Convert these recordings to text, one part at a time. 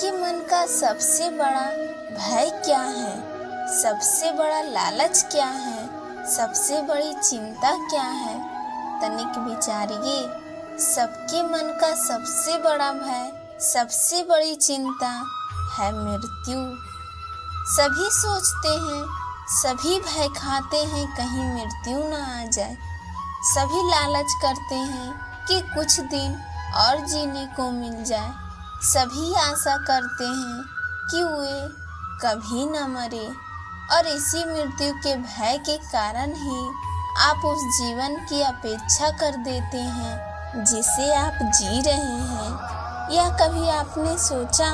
आपके मन का सबसे बड़ा भय क्या है? सबसे बड़ा लालच क्या है? सबसे बड़ी चिंता क्या है? तनिक विचारिए। सबके मन का सबसे बड़ा भय, सबसे बड़ी चिंता है मृत्यु। सभी सोचते हैं, सभी भय खाते हैं कहीं मृत्यु न आ जाए। सभी लालच करते हैं कि कुछ दिन और जीने को मिल जाए। सभी आशा करते हैं कि वे कभी न मरे, और इसी मृत्यु के भय के कारण ही आप उस जीवन की अपेक्षा कर देते हैं जिसे आप जी रहे हैं। या कभी आपने सोचा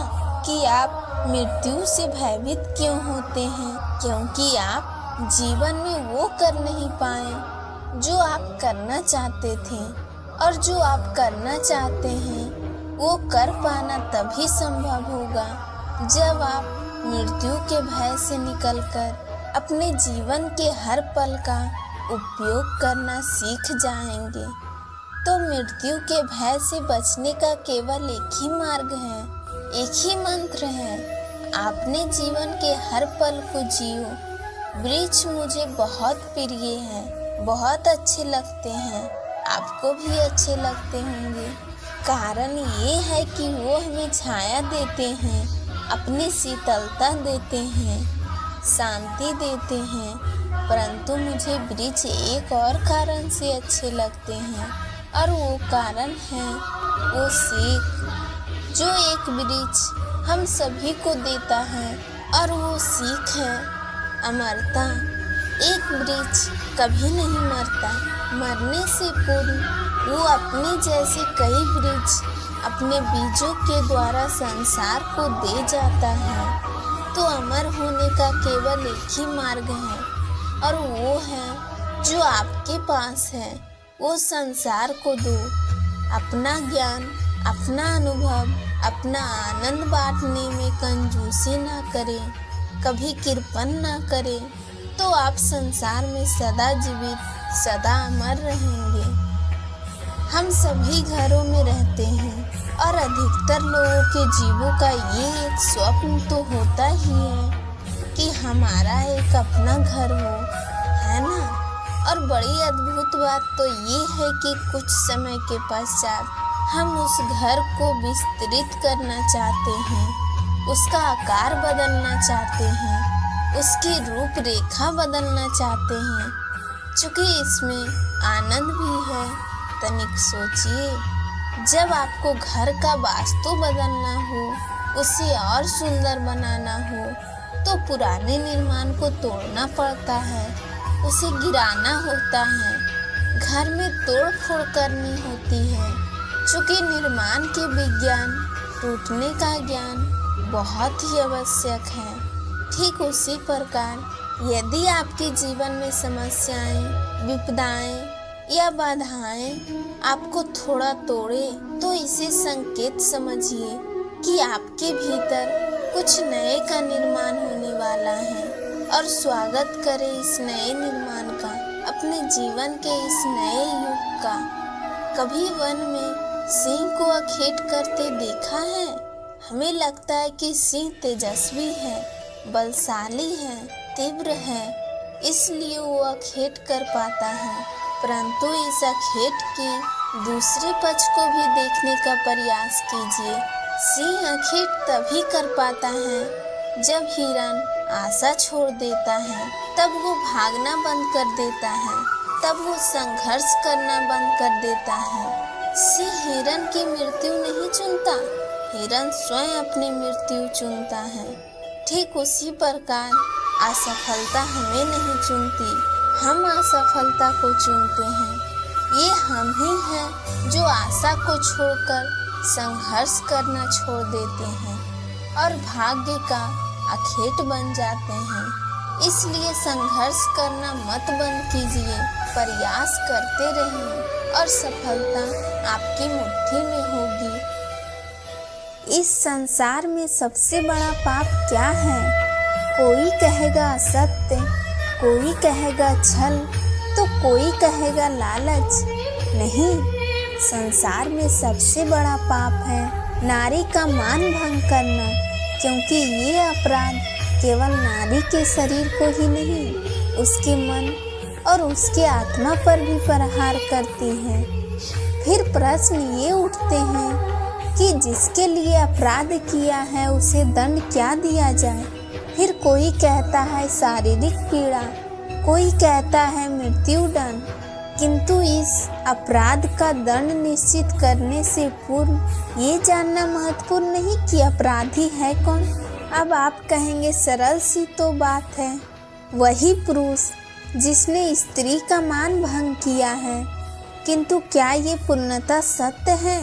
कि आप मृत्यु से भयभीत क्यों होते हैं? क्योंकि आप जीवन में वो कर नहीं पाए जो आप करना चाहते थे, और जो आप करना चाहते हैं वो कर पाना तभी संभव होगा जब आप मृत्यु के भय से निकलकर अपने जीवन के हर पल का उपयोग करना सीख जाएंगे। तो मृत्यु के भय से बचने का केवल एक ही मार्ग है, एक ही मंत्र है। आपने जीवन के हर पल को जियो। वृक्ष मुझे बहुत प्रिय है, बहुत अच्छे लगते हैं, आपको भी अच्छे लगते होंगे। कारण ये है कि वो हमें छाया देते हैं, अपनी शीतलता देते हैं, शांति देते हैं। परंतु मुझे वृक्ष एक और कारण से अच्छे लगते हैं, और वो कारण है वो सीख जो एक वृक्ष हम सभी को देता है, और वो सीख है अमरता। एक वृक्ष कभी नहीं मरता, मरने से पूर्व वो अपने जैसे कई वृक्ष अपने बीजों के द्वारा संसार को दे जाता है। तो अमर होने का केवल एक ही मार्ग है, और वो है जो आपके पास है। वो संसार को दो, अपना ज्ञान, अपना अनुभव, अपना आनंद बांटने में कंजूसी ना करें, कभी कृपण ना करें, तो आप संसार में सदा जीवित, सदा अमर रहेंगे। हम सभी घरों में रहते हैं, और अधिकतर लोगों के जीवों का ये एक स्वप्न तो होता ही है कि हमारा एक अपना घर हो, है ना? और बड़ी अद्भुत बात तो ये है कि कुछ समय के पश्चात हम उस घर को विस्तृत करना चाहते हैं, उसका आकार बदलना चाहते हैं, उसकी रूपरेखा बदलना चाहते हैं। चूँकि इसमें आनंद भी है, तनिक सोचिए, जब आपको घर का वास्तु बदलना हो, उसे और सुंदर बनाना हो, तो पुराने निर्माण को तोड़ना पड़ता है, उसे गिराना होता है, घर में तोड़ फोड़ करनी होती है। चूँकि निर्माण के विज्ञान, टूटने का ज्ञान बहुत ही आवश्यक है। ठीक उसी प्रकार यदि आपके जीवन में समस्याएं, विपदाएं या बाधाएं आपको थोड़ा तोड़े, तो इसे संकेत समझिए कि आपके भीतर कुछ नए का निर्माण होने वाला है, और स्वागत करें इस नए निर्माण का, अपने जीवन के इस नए युग का। कभी वन में सिंह को अखेट करते देखा है? हमें लगता है कि सिंह तेजस्वी है, बलशाली है, तीव्र है, इसलिए वो अखेट कर पाता है। परंतु इस अखेट के दूसरे पक्ष को भी देखने का प्रयास कीजिए। सिंह अखेट तभी कर पाता है जब हिरन आशा छोड़ देता है, तब वो भागना बंद कर देता है, तब वो संघर्ष करना बंद कर देता है। सिंह हिरन की मृत्यु नहीं चुनता, हिरन स्वयं अपनी मृत्यु चुनता है। ठीक उसी प्रकार असफलता हमें नहीं चुनती, हम असफलता को चुनते हैं। ये हम ही हैं जो आशा को छोड़कर संघर्ष करना छोड़ देते हैं और भाग्य का अखेट बन जाते हैं। इसलिए संघर्ष करना मत बंद कीजिए, प्रयास करते रहिए और सफलता आपकी मुट्ठी में होगी। इस संसार में सबसे बड़ा पाप क्या है? कोई कहेगा असत्य, कोई कहेगा छल, तो कोई कहेगा लालच। नहीं, संसार में सबसे बड़ा पाप है नारी का मान भंग करना, क्योंकि ये अपराध केवल नारी के शरीर को ही नहीं, उसके मन और उसके आत्मा पर भी प्रहार करती है। फिर प्रश्न ये उठते हैं कि जिसके लिए अपराध किया है उसे दंड क्या दिया जाए। फिर कोई कहता है शारीरिक पीड़ा, कोई कहता है मृत्युदंड, किंतु इस अपराध का दंड निश्चित करने से पूर्व ये जानना महत्वपूर्ण नहीं कि अपराधी है कौन। अब आप कहेंगे सरल सी तो बात है, वही पुरुष जिसने स्त्री का मान भंग किया है, किंतु क्या ये पूर्णतः सत्य है,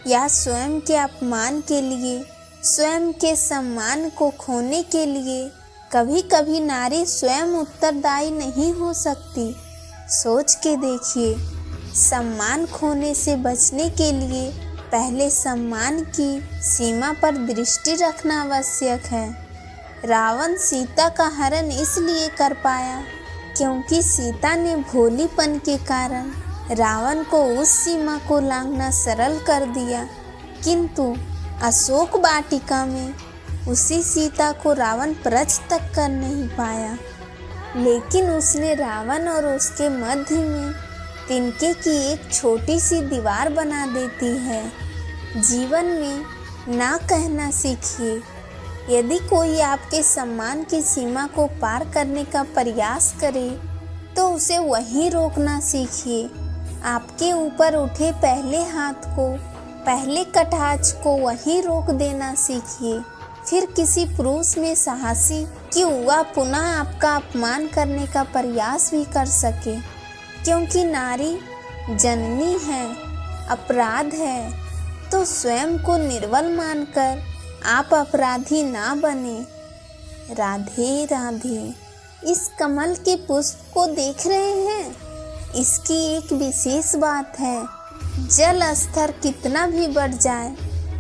या स्वयं के अपमान के लिए, स्वयं के सम्मान को खोने के लिए कभी कभी नारी स्वयं उत्तरदायी नहीं हो सकती। सोच के देखिए, सम्मान खोने से बचने के लिए पहले सम्मान की सीमा पर दृष्टि रखना आवश्यक है। रावण सीता का हरण इसलिए कर पाया क्योंकि सीता ने भोलीपन के कारण रावण को उस सीमा को लांघना सरल कर दिया, किंतु अशोक वाटिका में उसी सीता को रावण प्रच तक कर नहीं पाया। लेकिन उसने रावण और उसके मध्य में तिनके की एक छोटी सी दीवार बना देती है। जीवन में ना कहना सीखिए। यदि कोई आपके सम्मान की सीमा को पार करने का प्रयास करे तो उसे वहीं रोकना सीखिए। आपके ऊपर उठे पहले हाथ को, पहले कटाक्ष को वहीं रोक देना सीखिए। फिर किसी पुरुष में साहसी कि वह पुनः आपका अपमान करने का प्रयास भी कर सके, क्योंकि नारी जननी है, अपराध है, तो स्वयं को निर्बल मानकर आप अपराधी ना बने। राधे राधे। इस कमल के पुष्प को देख रहे हैं? इसकी एक विशेष बात है, जल स्तर कितना भी बढ़ जाए,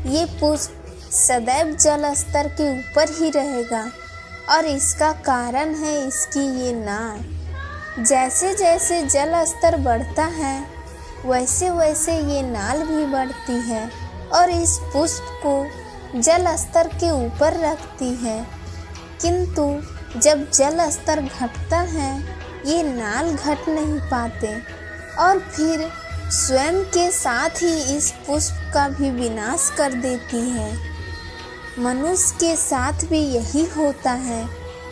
ये पुष्प सदैव जल स्तर के ऊपर ही रहेगा, और इसका कारण है इसकी ये नाल। जैसे जैसे जल स्तर बढ़ता है वैसे वैसे ये नाल भी बढ़ती है और इस पुष्प को जल स्तर के ऊपर रखती है। किंतु जब जल स्तर घटता है ये नाल घट नहीं पाते और फिर स्वयं के साथ ही इस पुष्प का भी विनाश कर देती है। मनुष्य के साथ भी यही होता है।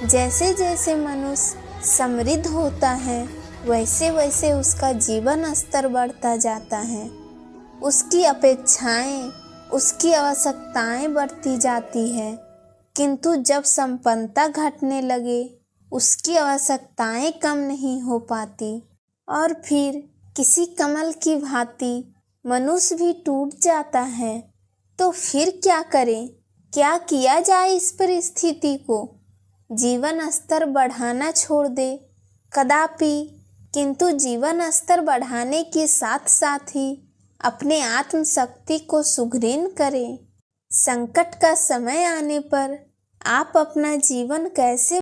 जैसे जैसे मनुष्य समृद्ध होता है वैसे वैसे उसका जीवन स्तर बढ़ता जाता है, उसकी अपेक्षाएं, उसकी आवश्यकताएं बढ़ती जाती है। किंतु जब संपन्नता घटने लगे उसकी आवश्यकताएं कम नहीं हो पाती और फिर किसी कमल की भांति मनुष्य भी टूट जाता है। तो फिर क्या करें? क्या किया जाए इस परिस्थिति को? जीवन स्तर बढ़ाना छोड़ दे? कदापि। किंतु जीवन स्तर बढ़ाने के साथ साथ ही अपने आत्मशक्ति को सुदृढ़ करें। संकट का समय आने पर आप अपना जीवन कैसे